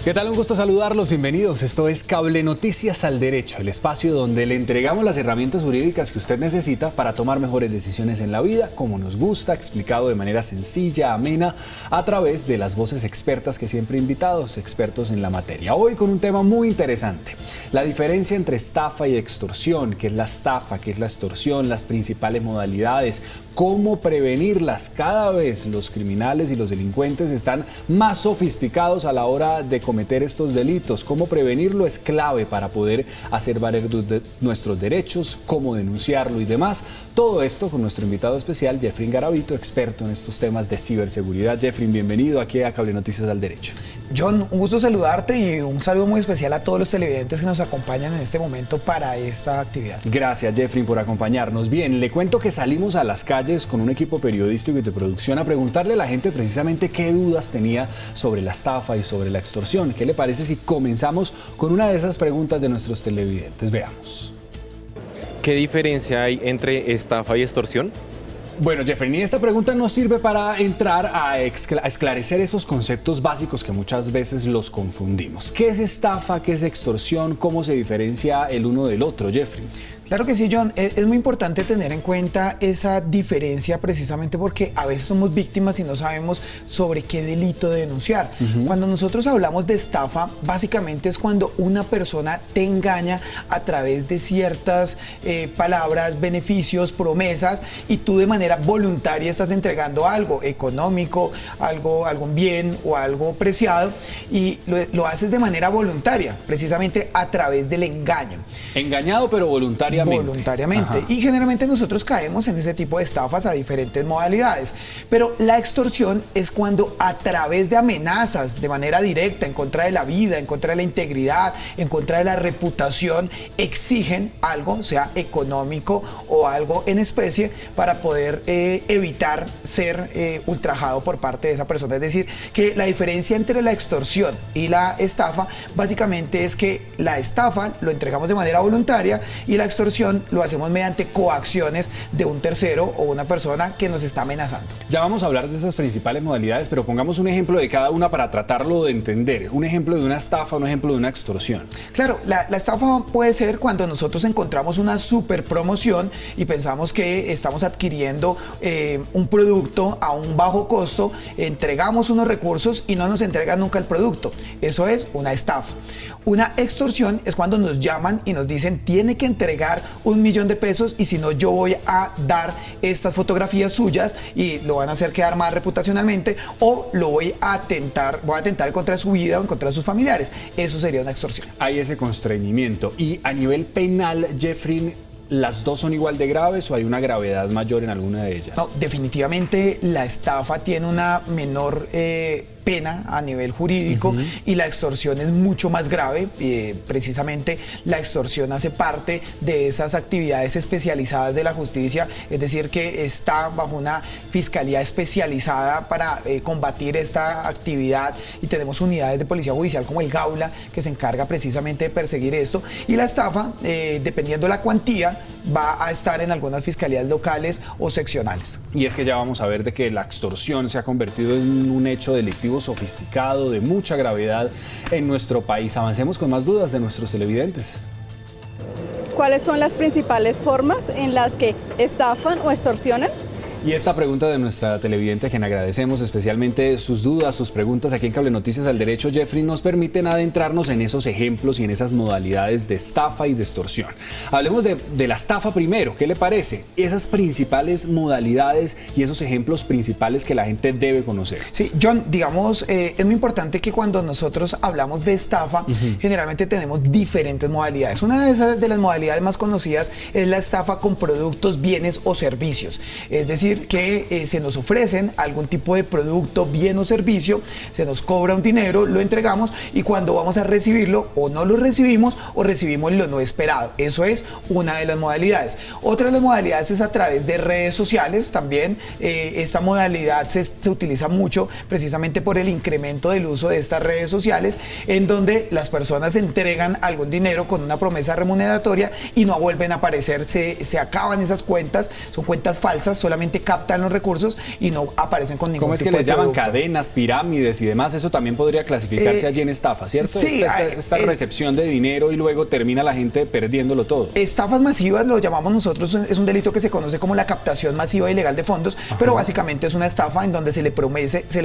¿Qué tal? Un gusto saludarlos, bienvenidos. Esto es Cable Noticias al Derecho, el espacio donde le entregamos las herramientas jurídicas que usted necesita para tomar mejores decisiones en la vida, como nos gusta, explicado de manera sencilla, amena, a través de las voces expertas que siempre invitados, expertos en la materia. Hoy con un tema muy interesante, la diferencia entre estafa y extorsión, qué es la estafa, qué es la extorsión, las principales modalidades, cómo prevenirlas. Cada vez los criminales y los delincuentes están más sofisticados a la hora de cometer estos delitos. Cómo prevenirlo es clave para poder hacer valer nuestros derechos, cómo denunciarlo y demás. Todo esto con nuestro invitado especial, Jeffrey Garavito, experto en estos temas de ciberseguridad. Jeffrey, bienvenido aquí a Cable Noticias al Derecho. John, un gusto saludarte y un saludo muy especial a todos los televidentes que nos acompañan en este momento para esta actividad. Gracias, Jeffrey, por acompañarnos. Bien, le cuento que salimos a las calles con un equipo periodístico y de producción a preguntarle a la gente precisamente qué dudas tenía sobre la estafa y sobre la extorsión. ¿Qué le parece si comenzamos con una de esas preguntas de nuestros televidentes? Veamos. ¿Qué diferencia hay entre estafa y extorsión? Bueno, Jeffrey, esta pregunta nos sirve para entrar a esclarecer esos conceptos básicos que muchas veces los confundimos. ¿Qué es estafa? ¿Qué es extorsión? ¿Cómo se diferencia el uno del otro, Jeffrey? Claro que sí, John. Es muy importante tener en cuenta esa diferencia precisamente porque a veces somos víctimas y no sabemos sobre qué delito denunciar. Cuando nosotros hablamos de estafa, básicamente es cuando una persona te engaña a través de ciertas palabras, beneficios, promesas, y tú de manera voluntaria estás entregando algo económico, algún bien o algo preciado, y lo haces de manera voluntaria, precisamente a través del engaño. Engañado pero voluntariamente. Voluntariamente. Y generalmente nosotros caemos en ese tipo de estafas a diferentes modalidades. Pero la extorsión es cuando a través de amenazas de manera directa en contra de la vida, en contra de la integridad, en contra de la reputación, exigen algo, sea económico o algo en especie, para poder evitar ser ultrajado por parte de esa persona. Es decir, que la diferencia entre la extorsión y la estafa básicamente es que la estafa lo entregamos de manera voluntaria y la extorsión lo hacemos mediante coacciones de un tercero o una persona que nos está amenazando. Ya vamos a hablar de esas principales modalidades, pero pongamos un ejemplo de cada una para tratarlo de entender. Un ejemplo de una estafa, un ejemplo de una extorsión. Claro, la estafa puede ser cuando nosotros encontramos una super promoción y pensamos que estamos adquiriendo un producto a un bajo costo, entregamos unos recursos y no nos entregan nunca el producto. Eso es una estafa. Una extorsión es cuando nos llaman y nos dicen tiene que entregar $1.000.000 pesos y si no yo voy a dar estas fotografías suyas y lo van a hacer quedar mal reputacionalmente o lo voy a atentar en contra de su vida o en contra de sus familiares. Eso sería una extorsión. Hay ese constreñimiento. Y a nivel penal, Jeffrey, ¿las dos son igual de graves o hay una gravedad mayor en alguna de ellas? No, definitivamente la estafa tiene una menor pena a nivel jurídico y la extorsión es mucho más grave. Precisamente la extorsión hace parte de esas actividades especializadas de la justicia, es decir, que está bajo una fiscalía especializada para combatir esta actividad, y tenemos unidades de policía judicial como el Gaula que se encarga precisamente de perseguir esto, y la estafa, dependiendo de la cuantía, va a estar en algunas fiscalías locales o seccionales. Y es que ya vamos a ver de que la extorsión se ha convertido en un hecho delictivo sofisticado, de mucha gravedad en nuestro país. Avancemos con más dudas de nuestros televidentes. ¿Cuáles son las principales formas en las que estafan o extorsionan? Y esta pregunta de nuestra televidente, a quien agradecemos especialmente sus dudas, sus preguntas aquí en Cable Noticias al Derecho, Jeffrey, nos permiten adentrarnos en esos ejemplos y en esas modalidades de estafa y de extorsión. Hablemos de la estafa primero. ¿Qué le parece? Esas principales modalidades y esos ejemplos principales que la gente debe conocer. Sí, John, digamos, es muy importante que cuando nosotros hablamos de estafa, generalmente tenemos diferentes modalidades. Una de las modalidades más conocidas es la estafa con productos, bienes o servicios. Es decir, que se nos ofrecen algún tipo de producto, bien o servicio, se nos cobra un dinero, lo entregamos y cuando vamos a recibirlo o no lo recibimos o recibimos lo no esperado. Eso es una de las modalidades. Otra de las modalidades es a través de redes sociales. También esta modalidad se utiliza mucho precisamente por el incremento del uso de estas redes sociales, en donde las personas entregan algún dinero con una promesa remuneratoria y no vuelven a aparecer, se acaban esas cuentas, son cuentas falsas, solamente solamente captan los recursos y no aparecen con ningún ¿Cómo es que tipo de les llaman? producto. Cadenas, pirámides y demás. Eso también podría clasificarse allí en estafa, ¿cierto? Sí, esta recepción de dinero y luego termina la gente perdiéndolo todo. Estafas masivas lo llamamos nosotros, es un delito que se conoce como la captación masiva ilegal de fondos, pero básicamente es una estafa en donde se le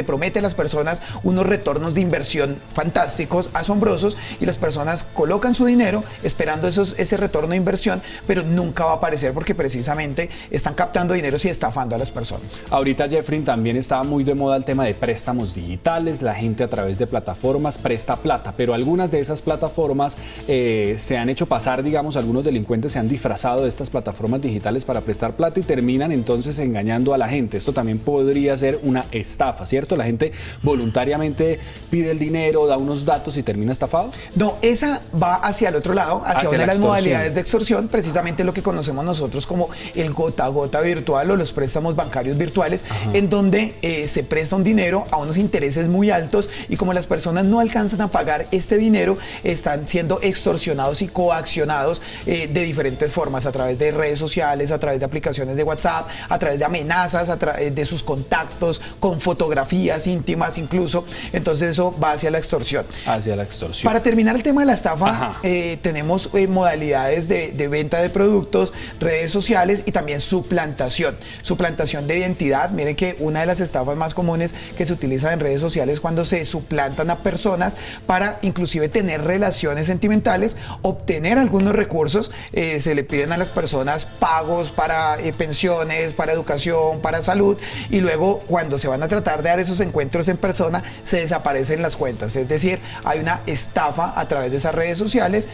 promete a las personas unos retornos de inversión fantásticos, asombrosos, y las personas colocan su dinero esperando ese retorno de inversión, pero nunca va a aparecer porque precisamente están captando dinero y estafando a las personas. Ahorita, Jeffrey, también estaba muy de moda el tema de préstamos digitales. La gente a través de plataformas presta plata, pero algunas de esas plataformas se han hecho pasar, digamos, algunos delincuentes se han disfrazado de estas plataformas digitales para prestar plata y terminan entonces engañando a la gente. Esto también podría ser una estafa, ¿cierto? La gente voluntariamente pide el dinero, da unos datos y termina estafado. No, esa va hacia el otro lado, hacia una de las modalidades de extorsión, precisamente lo que conocemos nosotros como el gota a gota virtual o los préstamos bancarios virtuales, en donde se presta un dinero a unos intereses muy altos y como las personas no alcanzan a pagar este dinero, están siendo extorsionados y coaccionados de diferentes formas, a través de redes sociales, a través de aplicaciones de WhatsApp, a través de amenazas, a través de sus contactos, con fotografías íntimas incluso. Entonces eso va hacia la extorsión. Hacia la extorsión. Para terminar el tema de la estafa, tenemos modalidades de venta de productos, redes sociales y también suplantación. Suplantación de identidad. Miren que una de las estafas más comunes que se utilizan en redes sociales es cuando se suplantan a personas para inclusive tener relaciones sentimentales, obtener algunos recursos. Se le piden a las personas pagos para pensiones, para educación, para salud, y luego cuando se van a tratar de dar esos encuentros en persona se desaparecen las cuentas. Es decir, hay una estafa a través de esas redes sociales,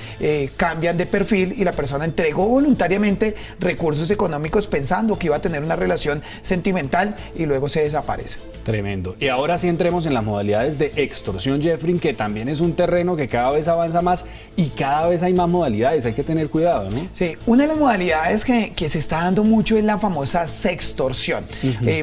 cambian de perfil y la persona entregó voluntariamente recursos económicos pensando que iba a tener una relación sentimental y luego se desaparece. Tremendo. Y ahora sí entremos en las modalidades de extorsión, Jeffrey, que también es un terreno que cada vez avanza más y cada vez hay más modalidades. Hay que tener cuidado, ¿no? Sí, una de las modalidades que se está dando mucho es la famosa sextorsión,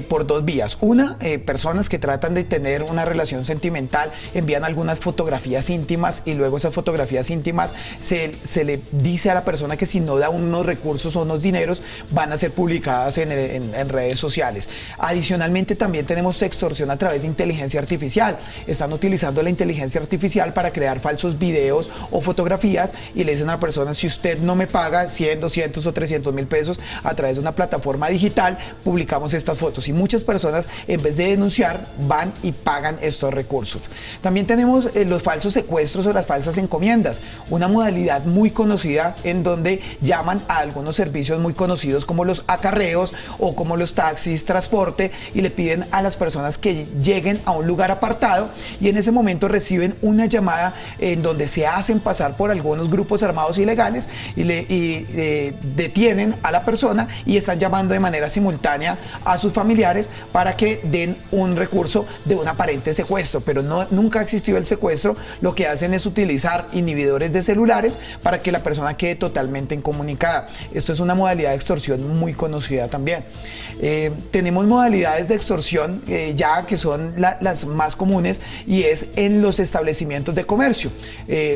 por dos vías. Una, personas que tratan de tener una relación sentimental, envían algunas fotografías íntimas y luego esas fotografías íntimas se le dice a la persona que si no da unos recursos o unos dineros van a ser publicadas en redes sociales. Adicionalmente también tenemos sextorsión a través de inteligencia artificial. Están utilizando la inteligencia artificial para crear falsos videos o fotografías y le dicen a la persona: si usted no me paga 100, 200 o 300 mil pesos a través de una plataforma digital, publicamos estas fotos. Y muchas personas, en vez de denunciar, van y pagan estos recursos. También tenemos los falsos secuestros o las falsas encomiendas, una modalidad muy conocida en donde llaman a algunos servicios muy conocidos como los acarreos o como los taxis, transporte, y le piden a las personas que lleguen a un lugar apartado y en ese momento reciben una llamada en donde se hacen pasar por algunos grupos armados ilegales y detienen a la persona y están llamando de manera simultánea a sus familiares para que den un recurso de un aparente secuestro, pero nunca ha existido el secuestro. Lo que hacen es utilizar inhibidores de celulares para que la persona quede totalmente incomunicada. Esto es una modalidad de extorsión muy conocida también. Tenemos modalidades de extorsión ya que son las más comunes y es en los establecimientos de comercio.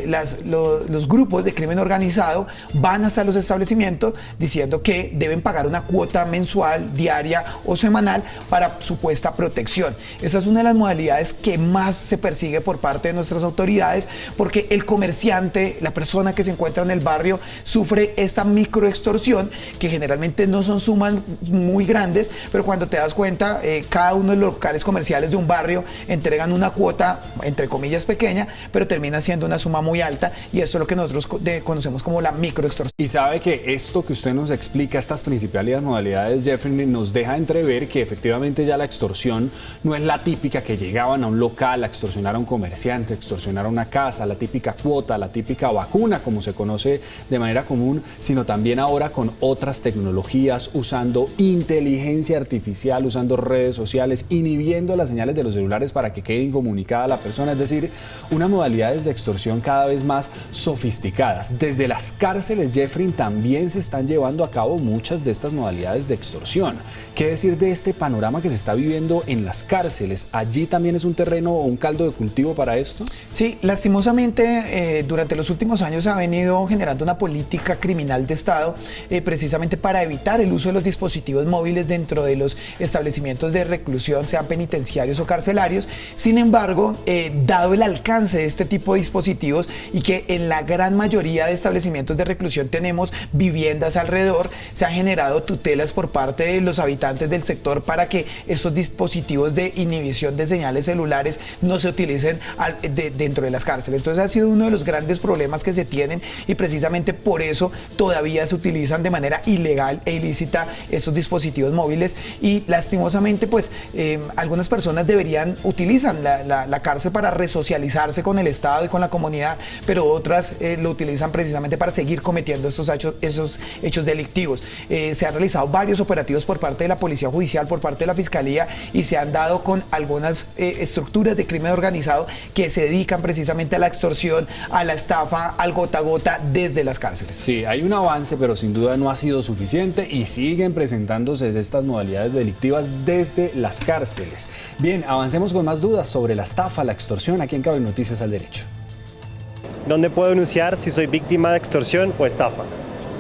Los grupos de crimen organizado van hasta los establecimientos diciendo que deben pagar una cuota mensual, diaria o semanal para supuesta protección. Esta es una de las modalidades que más se persigue por parte de nuestras autoridades porque el comerciante, la persona que se encuentra en el barrio, sufre esta microextorsión que generalmente no son sumas muy grandes, pero cuando te das cuenta, cada uno de los locales comerciales de un barrio entregan una cuota, entre comillas, pequeña, pero termina siendo una suma muy alta y esto es lo que nosotros conocemos como la microextorsión. Y sabe que esto que usted nos explica, estas principales modalidades, Jeffrey, nos deja entrever que efectivamente ya la extorsión no es la típica que llegaban a un local a extorsionar a un comerciante, a extorsionar a una casa, la típica cuota, la típica vacuna, como se conoce de manera común, sino también ahora con otras tecnologías, usando inteligencia artificial, usando redes sociales, inhibiendo las señales de los celulares para que quede incomunicada la persona, es decir, unas modalidades de extorsión cada vez más sofisticadas. Desde las cárceles, Jeffrey, también se están llevando a cabo muchas de estas modalidades de extorsión. ¿Qué decir de este panorama que se está viviendo en las cárceles? ¿Allí también es un terreno o un caldo de cultivo para esto? Sí, lastimosamente durante los últimos años se ha venido generando una política criminal de Estado precisamente para evitar el uso de los dispositivos móviles móviles dentro de los establecimientos de reclusión, sean penitenciarios o carcelarios. Sin embargo, dado el alcance de este tipo de dispositivos y que en la gran mayoría de establecimientos de reclusión tenemos viviendas alrededor, se han generado tutelas por parte de los habitantes del sector para que estos dispositivos de inhibición de señales celulares no se utilicen dentro de las cárceles. Entonces ha sido uno de los grandes problemas que se tienen y precisamente por eso todavía se utilizan de manera ilegal e ilícita estos dispositivos móviles y lastimosamente pues algunas personas utilizan la cárcel para resocializarse con el Estado y con la comunidad, pero otras lo utilizan precisamente para seguir cometiendo esos hechos delictivos. Se han realizado varios operativos por parte de la Policía Judicial, por parte de la Fiscalía y se han dado con algunas estructuras de crimen organizado que se dedican precisamente a la extorsión, a la estafa, al gota a gota desde las cárceles. Sí, hay un avance, pero sin duda no ha sido suficiente y siguen presentándose estas modalidades delictivas desde las cárceles. Bien, avancemos con más dudas sobre la estafa, la extorsión, aquí en Cable Noticias al Derecho. ¿Dónde puedo denunciar si soy víctima de extorsión o estafa?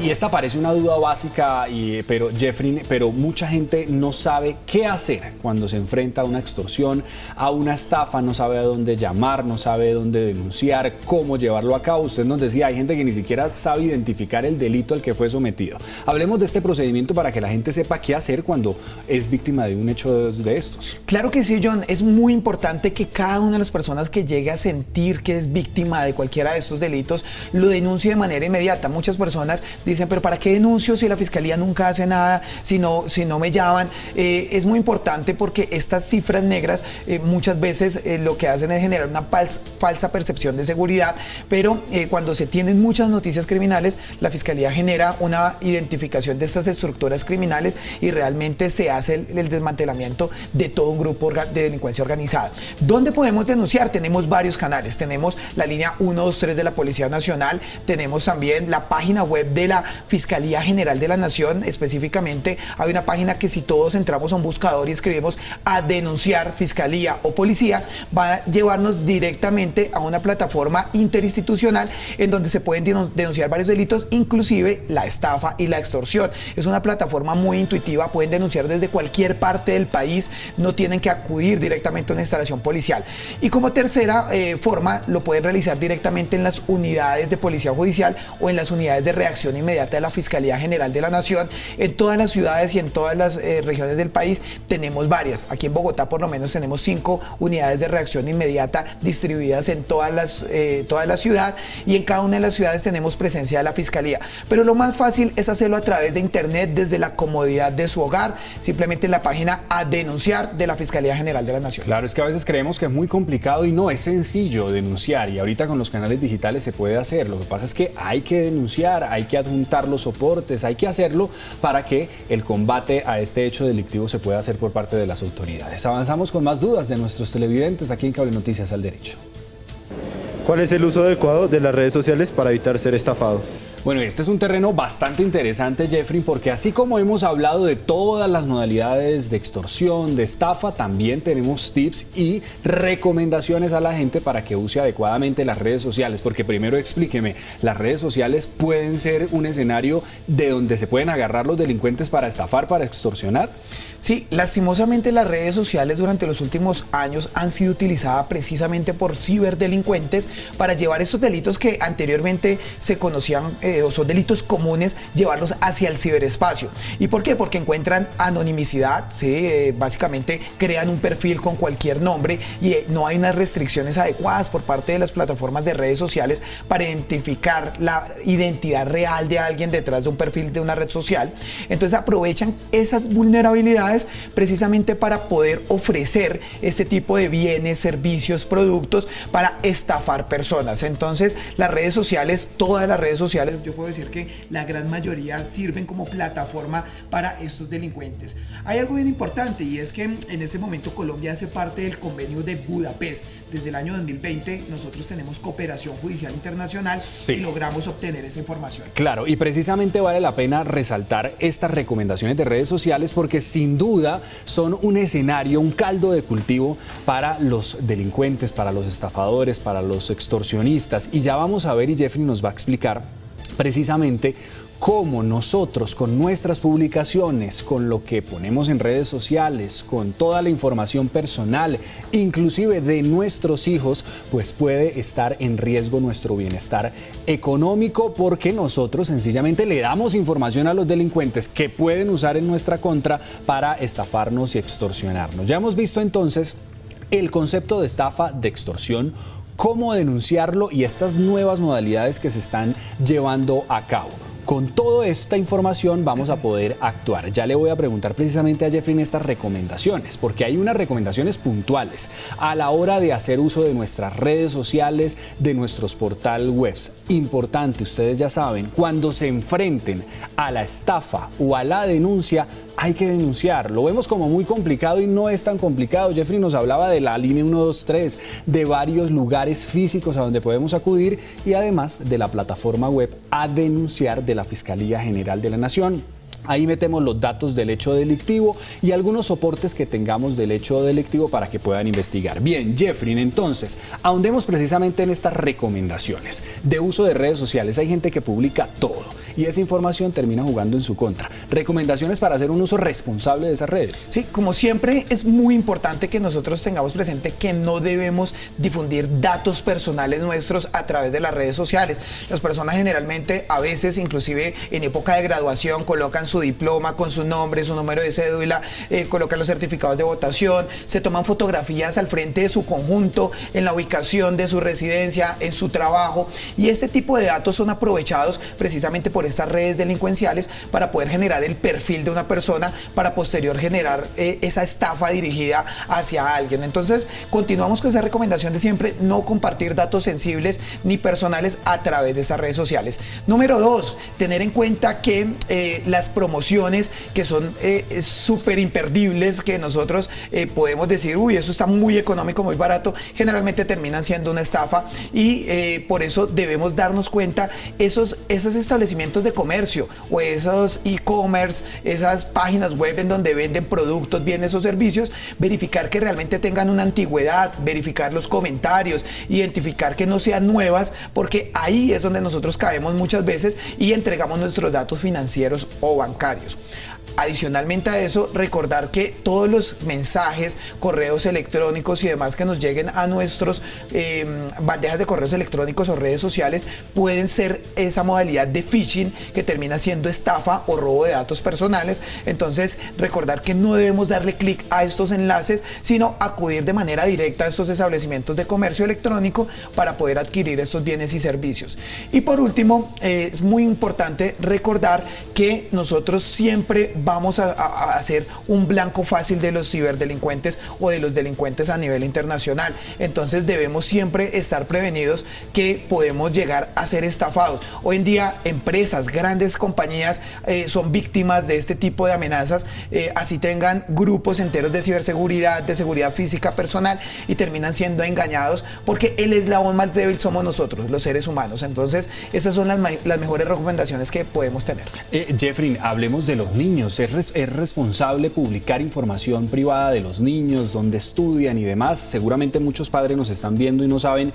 Y esta parece una duda básica, pero Jeffrey, mucha gente no sabe qué hacer cuando se enfrenta a una extorsión, a una estafa, no sabe a dónde llamar, no sabe dónde denunciar, cómo llevarlo a cabo. Usted nos decía, hay gente que ni siquiera sabe identificar el delito al que fue sometido. Hablemos de este procedimiento para que la gente sepa qué hacer cuando es víctima de un hecho de estos. Claro que sí, John. Es muy importante que cada una de las personas que llegue a sentir que es víctima de cualquiera de estos delitos lo denuncie de manera inmediata. Muchas personas dicen, pero ¿para qué denuncio si la fiscalía nunca hace nada, si no me llaman? Es muy importante porque estas cifras negras muchas veces lo que hacen es generar una falsa percepción de seguridad, pero cuando se tienen muchas noticias criminales, la fiscalía genera una identificación de estas estructuras criminales y realmente se hace el desmantelamiento de todo un grupo de delincuencia organizada. ¿Dónde podemos denunciar? Tenemos varios canales. Tenemos la línea 123 de la Policía Nacional, tenemos también la página web de la Fiscalía General de la Nación. Específicamente hay una página que si todos entramos a un buscador y escribimos a denunciar fiscalía o policía, va a llevarnos directamente a una plataforma interinstitucional en donde se pueden denunciar varios delitos, inclusive la estafa y la extorsión. Es una plataforma muy intuitiva, pueden denunciar desde cualquier parte del país, no tienen que acudir directamente a una instalación policial. Y como tercera forma, lo pueden realizar directamente en las unidades de Policía Judicial o en las unidades de reacción inmediata de la Fiscalía General de la Nación. En todas las ciudades y en todas las regiones del país tenemos varias. Aquí en Bogotá por lo menos tenemos 5 unidades de reacción inmediata distribuidas en toda la ciudad y en cada una de las ciudades tenemos presencia de la Fiscalía. Pero lo más fácil es hacerlo a través de internet desde la comodidad de su hogar, simplemente en la página a denunciar de la Fiscalía General de la Nación. Claro, es que a veces creemos que es muy complicado y no, es sencillo denunciar y ahorita con los canales digitales se puede hacer. Lo que pasa es que hay que denunciar, hay que adjuntar los soportes, hay que hacerlo para que el combate a este hecho delictivo se pueda hacer por parte de las autoridades. Avanzamos con más dudas de nuestros televidentes aquí en Cable Noticias al Derecho. ¿Cuál es el uso adecuado de las redes sociales para evitar ser estafado? Bueno, este es un terreno bastante interesante, Jeffrey, porque así como hemos hablado de todas las modalidades de extorsión, de estafa, también tenemos tips y recomendaciones a la gente para que use adecuadamente las redes sociales. Porque primero explíqueme, ¿las redes sociales pueden ser un escenario de donde se pueden agarrar los delincuentes para estafar, para extorsionar? Sí, lastimosamente las redes sociales durante los últimos años han sido utilizadas precisamente por ciberdelincuentes para llevar estos delitos que anteriormente se conocían o son delitos comunes, llevarlos hacia el ciberespacio. ¿Y por qué? Porque encuentran anonimicidad, ¿sí? Básicamente crean un perfil con cualquier nombre y no hay unas restricciones adecuadas por parte de las plataformas de redes sociales para identificar la identidad real de alguien detrás de un perfil de una red social. Entonces aprovechan esas vulnerabilidades precisamente para poder ofrecer este tipo de bienes, servicios, productos para estafar personas. Entonces las redes sociales, todas las redes sociales, yo puedo decir que la gran mayoría sirven como plataforma para estos delincuentes. Hay algo bien importante y es que en este momento Colombia hace parte del convenio de Budapest. Desde el año 2020 nosotros tenemos cooperación judicial internacional y logramos obtener esa información. Claro, y precisamente vale la pena resaltar estas recomendaciones de redes sociales porque sin duda son un escenario, un caldo de cultivo para los delincuentes, para los estafadores, para los extorsionistas. Y ya vamos a ver y Jeffrey nos va a explicar precisamente cómo nosotros con nuestras publicaciones, con lo que ponemos en redes sociales, con toda la información personal, inclusive de nuestros hijos, pues puede estar en riesgo nuestro bienestar económico, porque nosotros sencillamente le damos información a los delincuentes que pueden usar en nuestra contra para estafarnos y extorsionarnos. Ya hemos visto entonces el concepto de estafa, de extorsión, cómo denunciarlo y estas nuevas modalidades que se están llevando a cabo. Con toda esta información vamos a poder actuar. Ya le voy a preguntar precisamente a Jeffrey estas recomendaciones, porque hay unas recomendaciones puntuales a la hora de hacer uso de nuestras redes sociales, de nuestros portal webs. Importante, ustedes ya saben, cuando se enfrenten a la estafa o a la denuncia, hay que denunciar. Lo vemos como muy complicado y no es tan complicado. Jeffrey nos hablaba de la línea 123, de varios lugares físicos a donde podemos acudir y además de la plataforma web a denunciar de la Fiscalía General de la Nación. Ahí metemos los datos del hecho delictivo y algunos soportes que tengamos del hecho delictivo para que puedan investigar. Bien, Jeffrey, entonces, ahondemos precisamente en estas recomendaciones de uso de redes sociales. Hay gente que publica todo y esa información termina jugando en su contra. Recomendaciones para hacer un uso responsable de esas redes. Sí, como siempre es muy importante que nosotros tengamos presente que no debemos difundir datos personales nuestros a través de las redes sociales. Las personas generalmente, a veces, inclusive en época de graduación, colocan su diploma con su nombre, su número de cédula, colocan los certificados de votación, se toman fotografías al frente de su conjunto, en la ubicación de su residencia, en su trabajo, y este tipo de datos son aprovechados precisamente por estas redes delincuenciales para poder generar el perfil de una persona, para posterior generar esa estafa dirigida hacia alguien. Entonces, continuamos con esa recomendación de siempre no compartir datos sensibles ni personales a través de esas redes sociales. Número 2, tener en cuenta que las promociones que son súper imperdibles, que nosotros podemos decir, uy, eso está muy económico, muy barato, generalmente terminan siendo una estafa y por eso debemos darnos cuenta esos establecimientos de comercio o esos e-commerce, esas páginas web en donde venden productos, bienes o servicios, verificar que realmente tengan una antigüedad, verificar los comentarios, identificar que no sean nuevas, porque ahí es donde nosotros caemos muchas veces y entregamos nuestros datos financieros o bancarios. Adicionalmente a eso, recordar que todos los mensajes, correos electrónicos y demás que nos lleguen a nuestros bandejas de correos electrónicos o redes sociales pueden ser esa modalidad de phishing que termina siendo estafa o robo de datos personales. Entonces, recordar que no debemos darle clic a estos enlaces, sino acudir de manera directa a estos establecimientos de comercio electrónico para poder adquirir estos bienes y servicios. Y por último, es muy importante recordar que nosotros siempre vamos a hacer un blanco fácil de los ciberdelincuentes o de los delincuentes a nivel internacional. Entonces debemos siempre estar prevenidos que podemos llegar a ser estafados. Hoy en día empresas, grandes compañías son víctimas de este tipo de amenazas, así tengan grupos enteros de ciberseguridad, de seguridad física personal, y terminan siendo engañados porque el eslabón más débil somos nosotros, los seres humanos. Entonces esas son las mejores recomendaciones que podemos tener. Jeffrey, hablemos de los niños. ¿Es responsable publicar información privada de los niños, dónde estudian y demás? Seguramente muchos padres nos están viendo y no saben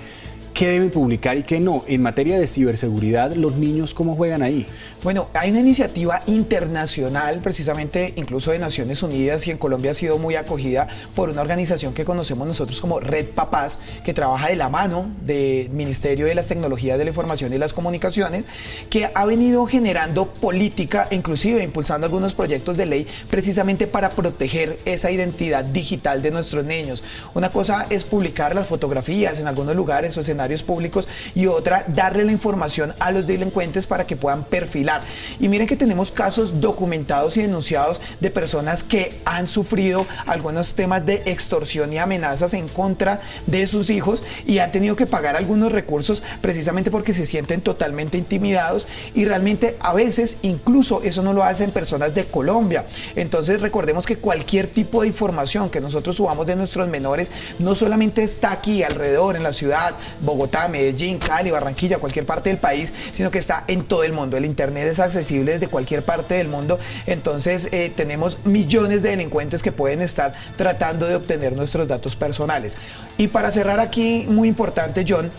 qué deben publicar y qué no. En materia de ciberseguridad, ¿los niños cómo juegan ahí? Bueno, hay una iniciativa internacional, precisamente incluso de Naciones Unidas, y en Colombia ha sido muy acogida por una organización que conocemos nosotros como Red Papás, que trabaja de la mano del Ministerio de las Tecnologías de la Información y las Comunicaciones, que ha venido generando política, inclusive impulsando algunos proyectos de ley precisamente para proteger esa identidad digital de nuestros niños. Una cosa es publicar las fotografías en algunos lugares o escenarios públicos, y otra, darle la información a los delincuentes para que puedan perfilar. Y miren que tenemos casos documentados y denunciados de personas que han sufrido algunos temas de extorsión y amenazas en contra de sus hijos y han tenido que pagar algunos recursos precisamente porque se sienten totalmente intimidados, y realmente a veces incluso eso no lo hacen personas de Colombia. Entonces recordemos que cualquier tipo de información que nosotros subamos de nuestros menores no solamente está aquí alrededor en la ciudad Bogotá, Medellín, Cali, Barranquilla, cualquier parte del país, sino que está en todo el mundo. El internet es accesible desde cualquier parte del mundo, entonces tenemos millones de delincuentes que pueden estar tratando de obtener nuestros datos personales. Y para cerrar aquí, muy importante, John,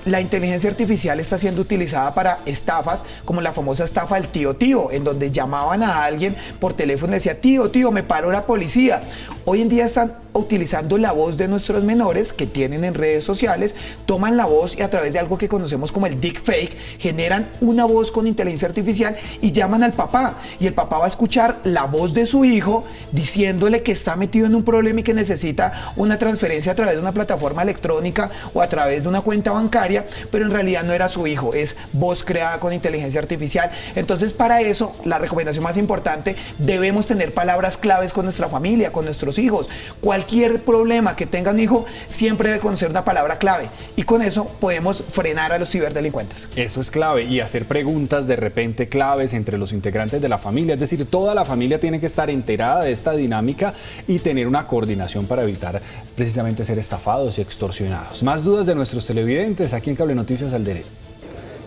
la inteligencia artificial está siendo utilizada para estafas como la famosa estafa del tío, en donde llamaban a alguien por teléfono y decía, tío, me paró la policía. Hoy en día están utilizando la voz de nuestros menores que tienen en redes sociales, toman la voz y a través de algo que conocemos como el deepfake, generan una voz con inteligencia artificial y llaman al papá. Y el papá va a escuchar la voz de su hijo diciéndole que está metido en un problema y que necesita una transferencia a través de una plataforma electrónica o a través de una cuenta bancaria, pero en realidad no era su hijo, es voz creada con inteligencia artificial. Entonces, para eso, la recomendación más importante, debemos tener palabras claves con nuestra familia, con nuestros hijos. Cualquier problema que tenga un hijo siempre debe conocer una palabra clave y con eso podemos frenar a los ciberdelincuentes. Eso es clave, y hacer preguntas de repente claves entre los integrantes de la familia, es decir, toda la familia tiene que estar enterada de esta dinámica y tener una coordinación para evitar precisamente ser estafados y extorsionados. Más dudas de nuestros televidentes aquí en Cable Noticias al Derecho.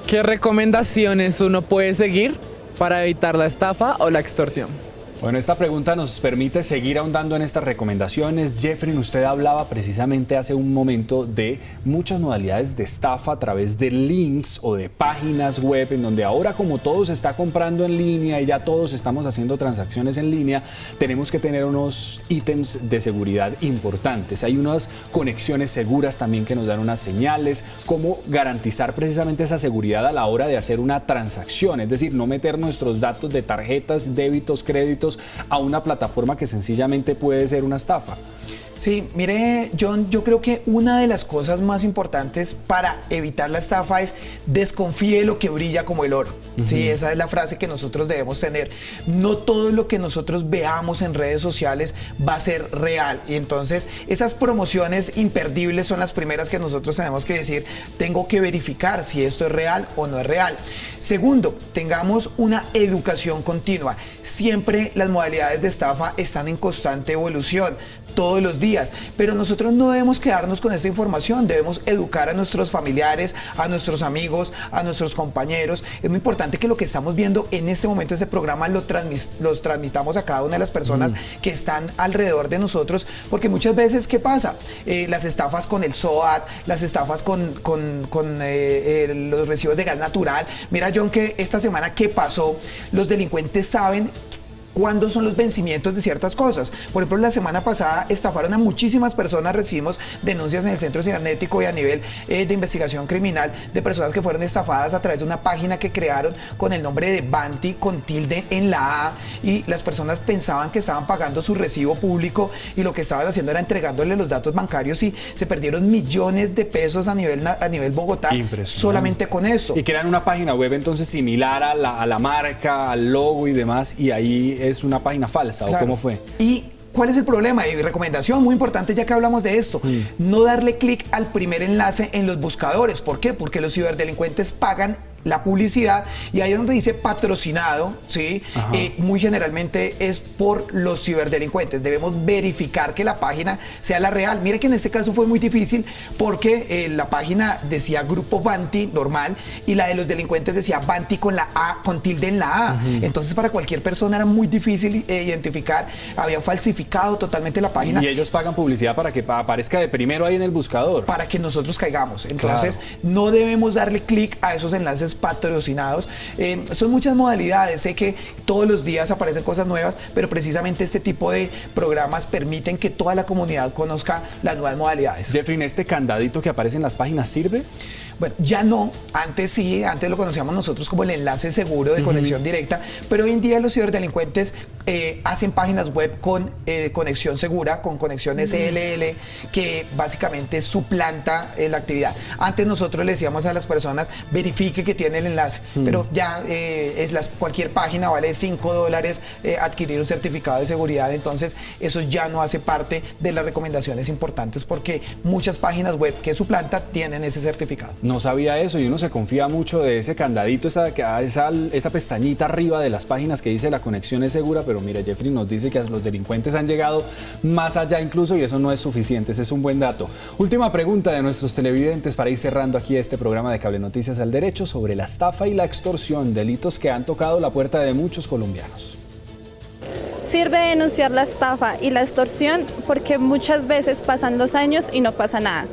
¿Qué recomendaciones uno puede seguir para evitar la estafa o la extorsión? Bueno, esta pregunta nos permite seguir ahondando en estas recomendaciones. Jeffrey, usted hablaba precisamente hace un momento de muchas modalidades de estafa a través de links o de páginas web, en donde ahora, como todo se está comprando en línea y ya todos estamos haciendo transacciones en línea, tenemos que tener unos ítems de seguridad importantes. Hay unas conexiones seguras también que nos dan unas señales. ¿Cómo garantizar precisamente esa seguridad a la hora de hacer una transacción? Es decir, no meter nuestros datos de tarjetas, débitos, créditos a una plataforma que sencillamente puede ser una estafa. Sí, mire, John, yo creo que una de las cosas más importantes para evitar la estafa es desconfíe de lo que brilla como el oro. Sí, esa es la frase que nosotros debemos tener. No todo lo que nosotros veamos en redes sociales va a ser real. Y entonces esas promociones imperdibles son las primeras que nosotros tenemos que decir, tengo que verificar si esto es real o no es real. Segundo, tengamos una educación continua. Siempre las modalidades de estafa están en constante evolución, todos los días, pero nosotros no debemos quedarnos con esta información, debemos educar a nuestros familiares, a nuestros amigos, a nuestros compañeros. Es muy importante que lo que estamos viendo en este momento, este programa, los transmitamos a cada una de las personas que están alrededor de nosotros, porque muchas veces, ¿qué pasa? Las estafas con el SOAT, las estafas con los recibos de gas natural. Mira, John, que esta semana, ¿qué pasó? Los delincuentes saben cuándo son los vencimientos de ciertas cosas. Por ejemplo, la semana pasada estafaron a muchísimas personas, recibimos denuncias en el centro cibernético y a nivel de investigación criminal de personas que fueron estafadas a través de una página que crearon con el nombre de Banti con tilde en la A, y las personas pensaban que estaban pagando su recibo público y lo que estaban haciendo era entregándole los datos bancarios, y se perdieron millones de pesos a nivel Bogotá solamente con eso. Y crean una página web entonces similar a la marca, al logo y demás, y ahí es una página falsa. Claro. ¿O cómo fue? ¿Y cuál es el problema? Y recomendación muy importante, ya que hablamos de esto, no darle clic al primer enlace en los buscadores. ¿Por qué? Porque los ciberdelincuentes pagan la publicidad y ahí es donde dice patrocinado, ¿sí? Muy generalmente es por los ciberdelincuentes. Debemos verificar que la página sea la real. Mire que en este caso fue muy difícil porque la página decía Grupo Banti normal y la de los delincuentes decía Banti con la A, con tilde en la A. Entonces para cualquier persona era muy difícil identificar. Habían falsificado totalmente la página. Y ellos pagan publicidad para que aparezca de primero ahí en el buscador. Para que nosotros caigamos. Entonces no debemos darle clic a esos enlaces patrocinados. Son muchas modalidades, sé que todos los días aparecen cosas nuevas, pero precisamente este tipo de programas permiten que toda la comunidad conozca las nuevas modalidades. Jeffrey, ¿este candadito que aparece en las páginas sirve? Bueno, ya no, antes sí, antes lo conocíamos nosotros como el enlace seguro de conexión directa, pero hoy en día los ciberdelincuentes hacen páginas web con conexión segura, con conexión SLL, que básicamente suplanta la actividad. Antes nosotros le decíamos a las personas, verifique que tiene el enlace, pero ya cualquier página vale $5 adquirir un certificado de seguridad, entonces eso ya no hace parte de las recomendaciones importantes porque muchas páginas web que suplantan tienen ese certificado. No sabía eso y uno se confía mucho de ese candadito, esa pestañita arriba de las páginas que dice la conexión es segura, pero pero mira, Jeffrey nos dice que los delincuentes han llegado más allá incluso y eso no es suficiente, ese es un buen dato. Última pregunta de nuestros televidentes para ir cerrando aquí este programa de Cable Noticias al Derecho sobre la estafa y la extorsión, delitos que han tocado la puerta de muchos colombianos. Sirve denunciar la estafa y la extorsión porque muchas veces pasan los años y no pasa nada.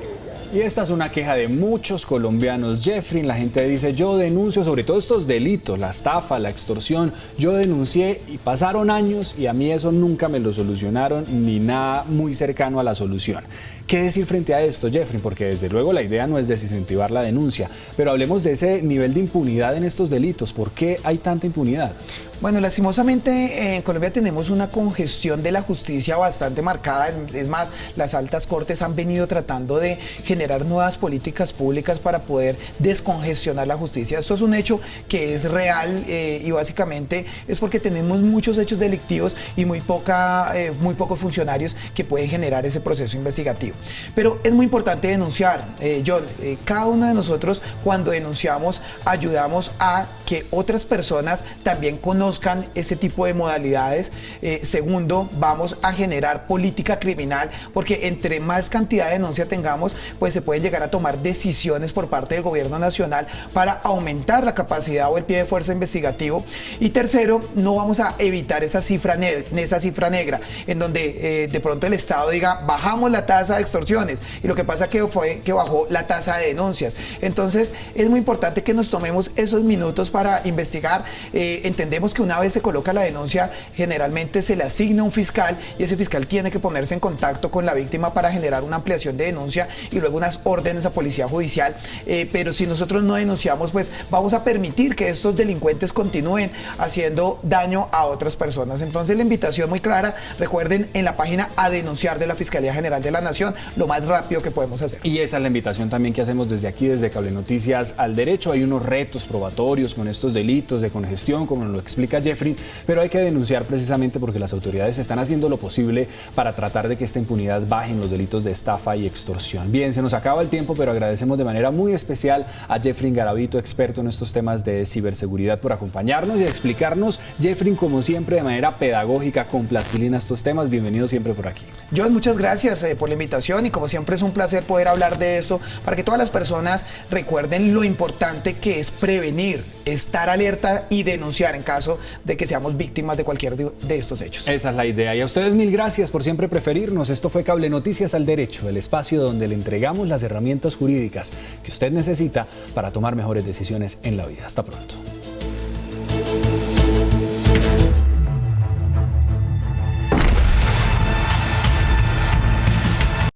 Y esta es una queja de muchos colombianos. Jeffrey, la gente dice, yo denuncio sobre todo estos delitos, la estafa, la extorsión. Yo denuncié y pasaron años y a mí eso nunca me lo solucionaron ni nada muy cercano a la solución. ¿Qué decir frente a esto, Jeffrey? Porque desde luego la idea no es desincentivar la denuncia, pero hablemos de ese nivel de impunidad en estos delitos. ¿Por qué hay tanta impunidad? Bueno, lastimosamente en Colombia tenemos una congestión de la justicia bastante marcada. Es más, las altas cortes han venido tratando de generar nuevas políticas públicas para poder descongestionar la justicia. Esto es un hecho que es real y básicamente es porque tenemos muchos hechos delictivos y muy pocos funcionarios que pueden generar ese proceso investigativo. Pero es muy importante denunciar, John, cada uno de nosotros cuando denunciamos ayudamos a que otras personas también conozcan ese tipo de modalidades. Segundo, vamos a generar política criminal porque entre más cantidad de denuncia tengamos, pues se pueden llegar a tomar decisiones por parte del gobierno nacional para aumentar la capacidad o el pie de fuerza investigativo. Y tercero, no vamos a evitar esa cifra negra en donde de pronto el Estado diga bajamos la tasa de extorsiones y lo que pasa fue que bajó la tasa de denuncias. Entonces es muy importante que nos tomemos esos minutos para investigar. Entendemos que una vez se coloca la denuncia, generalmente se le asigna un fiscal y ese fiscal tiene que ponerse en contacto con la víctima para generar una ampliación de denuncia y luego unas órdenes a policía judicial. Pero si nosotros no denunciamos, pues vamos a permitir que estos delincuentes continúen haciendo daño a otras personas. Entonces la invitación muy clara, recuerden en la página a denunciar de la Fiscalía General de la Nación lo más rápido que podemos hacer. Y esa es la invitación también que hacemos desde aquí, desde Cable Noticias al Derecho. Hay unos retos probatorios con estos delitos de congestión, como nos lo explica Jeffrey, pero hay que denunciar precisamente porque las autoridades están haciendo lo posible para tratar de que esta impunidad baje en los delitos de estafa y extorsión. Bien, se nos acaba el tiempo, pero agradecemos de manera muy especial a Jeffrey Garavito, experto en estos temas de ciberseguridad, por acompañarnos y explicarnos, Jeffrey, como siempre, de manera pedagógica, con plastilina estos temas. Bienvenido siempre por aquí. John, muchas gracias por la invitación y como siempre es un placer poder hablar de eso para que todas las personas recuerden lo importante que es prevenir, estar alerta y denunciar en caso de que seamos víctimas de cualquier de estos hechos. Esa es la idea. Y a ustedes mil gracias por siempre preferirnos. Esto fue Cable Noticias al Derecho, el espacio donde le entregamos las herramientas jurídicas que usted necesita para tomar mejores decisiones en la vida. Hasta pronto.